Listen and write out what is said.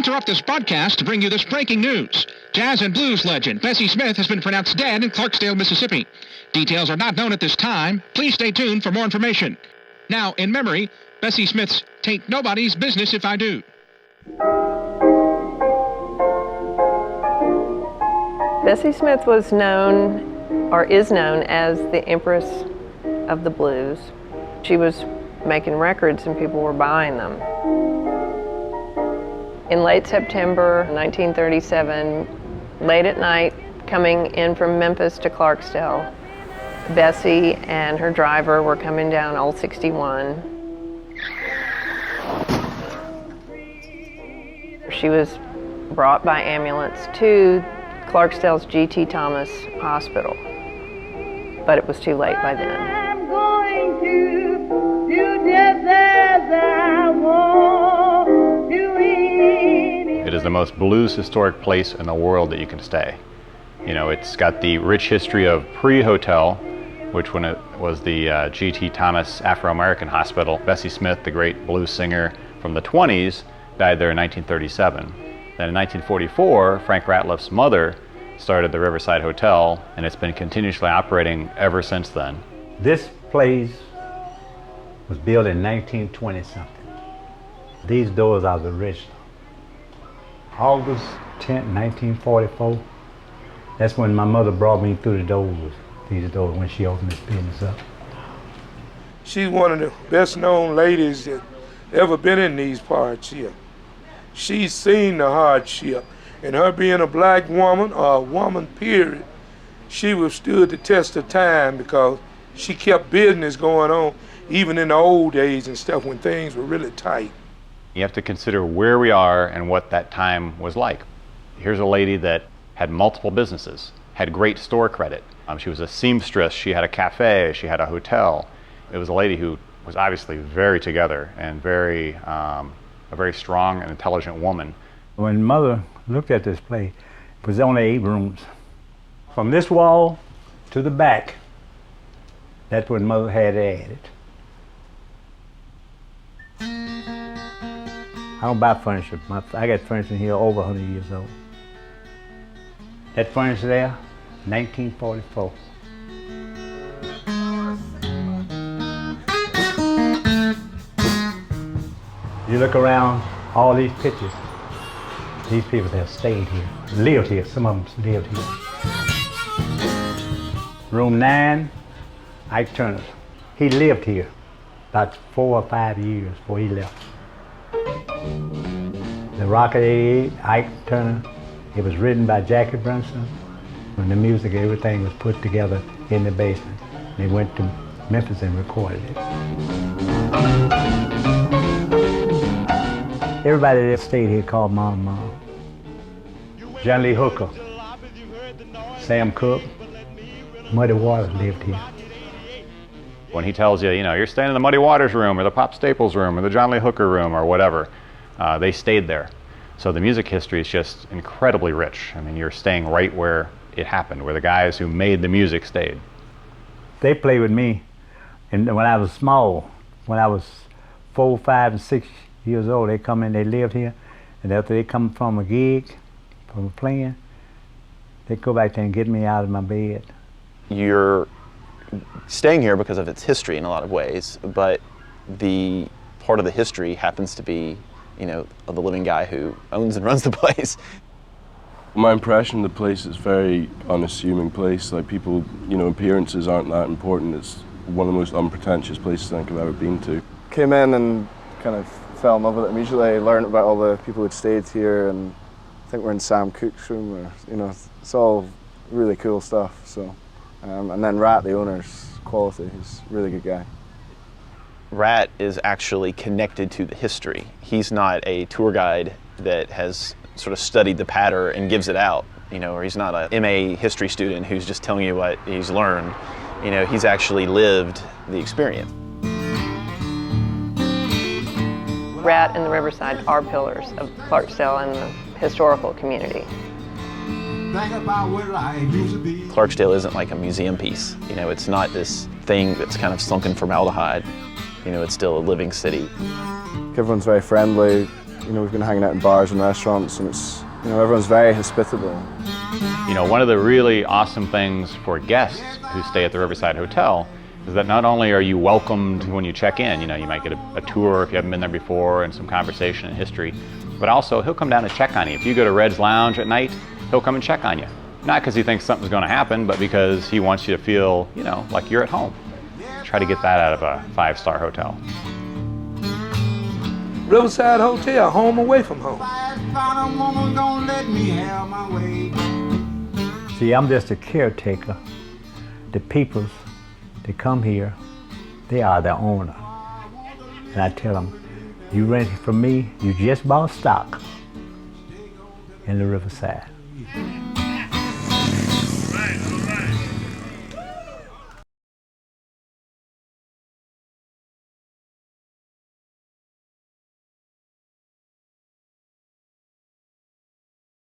interrupt this broadcast to bring you this breaking news. Jazz and blues legend Bessie Smith has been pronounced dead in Clarksdale, Mississippi. Details are not known at this time. Please stay tuned for more information. Now, in memory, Bessie Smith's "Tain't Nobody's Business If I Do." Bessie Smith was known, or is known, as the Empress of the Blues. She was making records and people were buying them. In late September 1937, late at night, coming in from Memphis to Clarksdale, Bessie and her driver were coming down Old 61. She was brought by ambulance to Clarksdale's G.T. Thomas Hospital, but it was too late by then. I'm going to do just as I want to. It is the most blues historic place in the world that you can stay. You know, it's got the rich history of pre-hotel, which when it was the G.T. Thomas Afro-American Hospital, Bessie Smith, the great blues singer from the 20s, died there in 1937. Then in 1944, Frank Ratliff's mother started the Riverside Hotel, and it's been continuously operating ever since then. This place was built in 1920-something. These doors are the original. August 10th, 1944, that's when my mother brought me through the doors, these doors, when she opened this business up. She's one of the best known ladies that ever been in these parts here. She's seen the hardship, and her being a black woman, or a woman period, she withstood the test of time because she kept business going on, even in the old days and stuff when things were really tight. You have to consider where we are and what that time was like. Here's a lady that had multiple businesses, had great store credit. She was a seamstress, she had a cafe, she had a hotel. It was a lady who was obviously very together and a very strong and intelligent woman. When Mother looked at this place, it was only 8 rooms. From this wall to the back, that's what Mother had added. I don't buy furniture. I got furniture here over 100 years old. That furniture there, 1944. You look around, all these pictures, these people have stayed here, lived here, some of them lived here. Room 9, Ike Turner. He lived here about 4 or 5 years before he left. The Rocket 88, Ike Turner, it was written by Jackie Brunson. When the music, everything was put together in the basement. They went to Memphis and recorded it. Everybody that stayed here called Mom Mom. John Lee Hooker, Sam Cooke, Muddy Waters lived here. When he tells you, you're staying in the Muddy Waters room or the Pop Staples room or the John Lee Hooker room or whatever, they stayed there. So the music history is just incredibly rich. I mean, you're staying right where it happened, where the guys who made the music stayed. They played with me, and when I was small, when I was 4, 5, and 6 years old, they come in, they lived here, and after they come from a gig, from playing, they go back there and get me out of my bed. You're staying here because of its history in a lot of ways, but the part of the history happens to be, of the living guy who owns and runs the place. My impression, the place is a very unassuming place. Like people, appearances aren't that important. It's one of the most unpretentious places I think I've ever been to. Came in and kind of fell in love with it immediately. Learned about all the people who'd stayed here, and I think we're in Sam Cooke's room, or it's all really cool stuff. So, and then Rat, the owner's quality, he's a really good guy. Rat is actually connected to the history. He's not a tour guide that has sort of studied the pattern and gives it out, or he's not a MA history student who's just telling you what he's learned. He's actually lived the experience. Rat and the Riverside are pillars of Clarksdale and the historical community. Clarksdale isn't like a museum piece. It's not this thing that's kind of sunk in formaldehyde. It's still a living city. Everyone's very friendly. You know, we've been hanging out in bars and restaurants, and it's, you know, everyone's very hospitable. You know, one of the really awesome things for guests who stay at the Riverside Hotel is that not only are you welcomed when you check in, you know, you might get a tour if you haven't been there before and some conversation and history, but also he'll come down to check on you. If you go to Red's Lounge at night, he'll come and check on you. Not because he thinks something's going to happen, but because he wants you to feel, you know, like you're at home. Try to get that out of a 5-star hotel. Riverside Hotel, home away from home. See, I'm just a caretaker. The peoples, they come here, they are the owner. And I tell them, you rent it from me, you just bought stock in the Riverside.